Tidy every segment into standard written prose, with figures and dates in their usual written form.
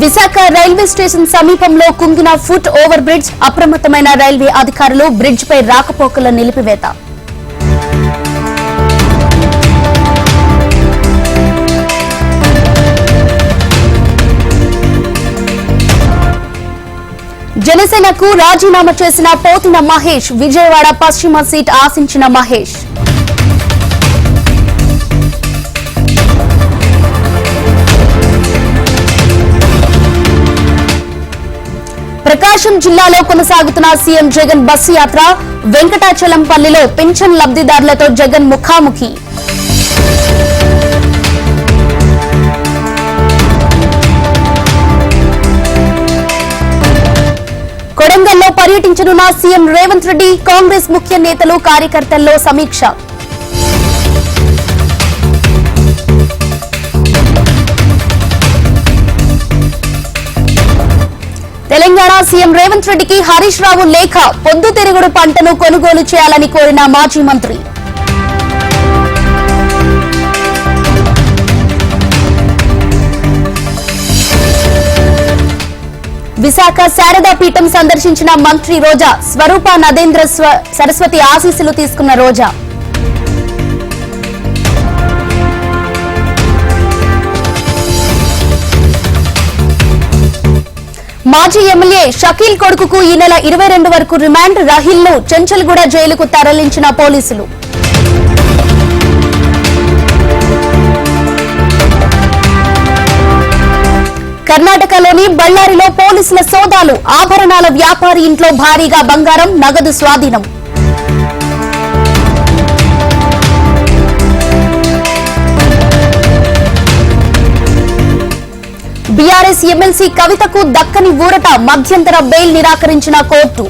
Visakha railway station సమీపంలో కుంగిన foot over bridge. అప్రమత్తమైన railway అధికారులు బ్రిడ్జ్ పై రాకపోకల నిలిపివేత. జనసేనకు రాజీనామా చేసిన పోతిన మహేష్. విజయవాడ పశ్చిమ సీట్ ఆశించిన మహేష్. ప్రకాశం జిల్లాలో కొనసాగుతున్న సీఎం జగన్ బస్సు యాత్ర. వెంకటాచలంపల్లిలో పింఛన్ లబ్ధిదారులతో జగన్ ముఖాముఖి. కొడంగల్లో పర్యటించనున్న సీఎం రేవంత్ రెడ్డి. కాంగ్రెస్ ముఖ్య నేతలు కార్యకర్తల్లో సమీక్ష. తెలంగాణ సీఎం రేవంత్ రెడ్డికి హరీష్ రావు లేఖ. పొద్దుతిరుగుడు పంటను కొనుగోలు చేయాలని కోరిన మాజీ మంత్రి. విశాఖ శారదా పీఠం సందర్శించిన మంత్రి రోజా. స్వరూప నదేంద్ర సరస్వతి ఆశీస్సులు తీసుకున్న రోజా. మాజీ ఎమ్మెల్యే షకీల్ కొడుకుకు ఈ నెల 22 వరకు రిమాండ్. రాహిల్ ను చెంచల్గూడ జైలుకు తరలించిన పోలీసులు. కర్ణాటకలోని బళ్ళారిలో పోలీసుల సోదాలు. ఆభరణాల వ్యాపారి ఇంట్లో భారీగా బంగారం, నగదు స్వాధీనం. బీఆర్ఎస్ ఎమ్మెల్సీ కవితకు దక్కని ఊరట. మధ్యంతర బెయిల్ నిరాకరించిన కోర్టు.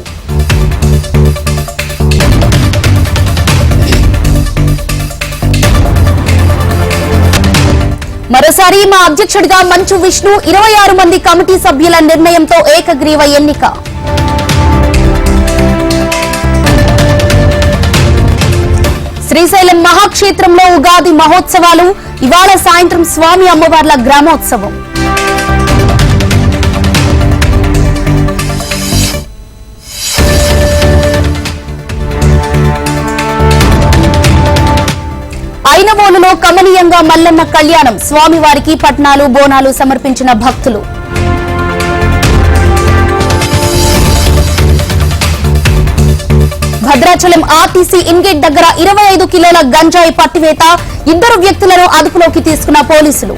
మరోసారి మా అధ్యక్షుడిగా మంచు విష్ణు. 26 మంది కమిటీ సభ్యుల నిర్ణయంతో ఏకగ్రీవ ఎన్నిక. శ్రీశైలం మహాక్షేత్రంలో ఉగాది మహోత్సవాలు. ఇవాళ సాయంత్రం స్వామి అమ్మవార్ల గ్రామోత్సవం. ఐనవోలులో కమనీయంగా మల్లన్న కళ్యాణం. స్వామివారికి పట్నాలు, బోనాలు సమర్పించిన భక్తులు. భద్రాచలం ఆర్టీసీ ఇన్గేట్ దగ్గర 25 కిలోల గంజాయి పట్టివేత. 2 వ్యక్తులను అదుపులోకి తీసుకున్న పోలీసులు.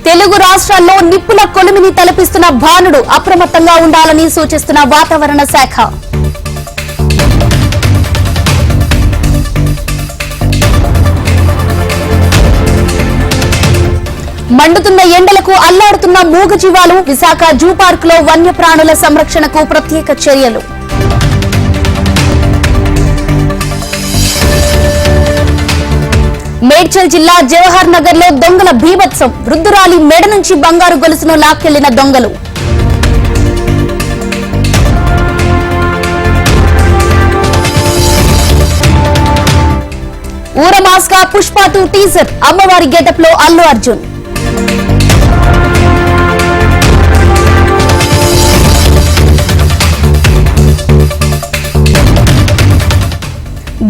తెలుగు రాష్ట్రాల్లో నిప్పుల కొలిమిని తలపిస్తున్న భానుడు. అప్రమత్తంగా ఉండాలని సూచిస్తున్న వాతావరణ శాఖ. మండుతున్న ఎండలకు అల్లాడుతున్న మూగజీవాలు. విశాఖ జూ పార్క్ లో వన్యప్రాణుల సంరక్షణకు ప్రత్యేక చర్యలు. మేడ్చల్ జిల్లా జవహర్ నగర్ లో దొంగల బీభత్సం. వృద్ధురాలి మెడ నుంచి బంగారు గొలుసును లాక్కెళ్లిన దొంగలు. ఊరమాస్గా పుష్ప 2 టీజర్. అమ్మవారి గెటప్ లో అల్లు అర్జున్.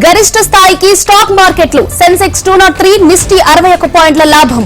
గరిష్ట స్థాయికి స్టాక్ మార్కెట్లు. సెన్సెక్స్ 203, నిఫ్టీ 61 పాయింట్ల లాభం.